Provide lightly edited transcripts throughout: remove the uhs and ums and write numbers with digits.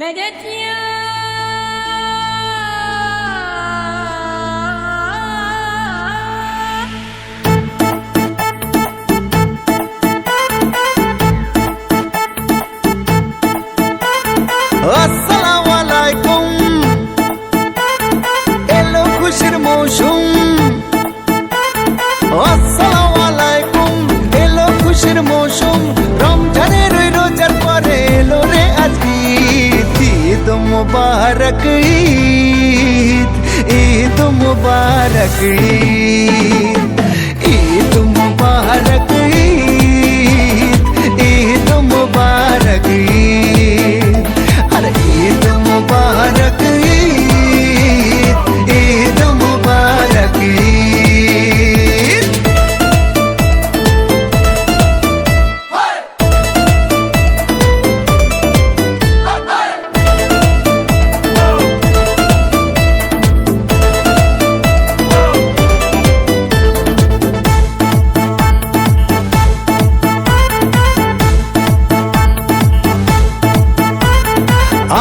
مدد يا আসসালামু আলাইকুম এলো খুশির মৌসুম আসসালামু আলাইকুম এলো খুশির মৌসুম রমজানের ওই রোজার পরে এলো রে আজ ঈদ মুবারক ঈদ মুবারক ঈদ মুবারক ঈদ মুবারক ঈদ মুবারক ঈদ মুবারক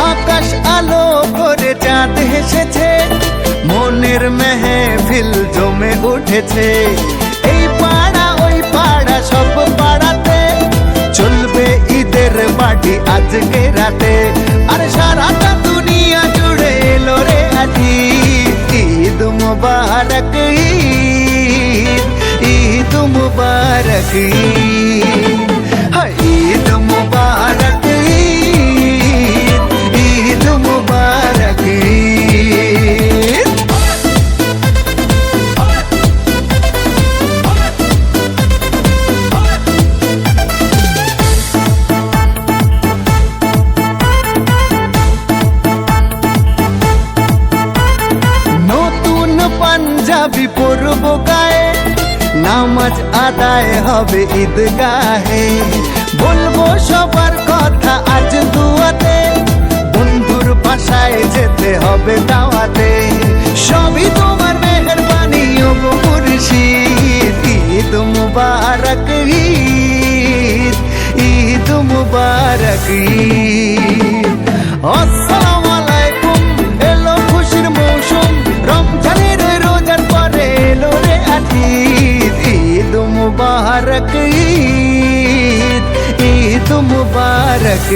আকাশ আলো করে চাঁদ হেসেছে মনের মেহফিল জমে উঠেছে এই পাড়া ওই পাড়া সব পাড়াতে চলবে ঈদের পার্টি আজকে রাতে আর সারাটা দুনিয়া জুড়ে এলো রে আজ ঈদ মুবারক ঈদ মুবারক ঈদ মুবারক ঈদ মুবারক নতুন পাঞ্জাবি পরব গায়ে নামাজ আদায় হবে ঈদগাহে বলবো সবার কথা আজ দুয়াতে বন্ধুর বাসায় যেতে হবে দাওয়াতে সবই তোমার মেহেরবানি ও গো মুর্শিদ ঈদ মুবারক ঈদ মুবারক আসসালামু আলাইকুম এলো খুশির মৌসুম রমজানের রোজার পরে এলো রে আজ ঈদ মুবারক ঈদ মুবারক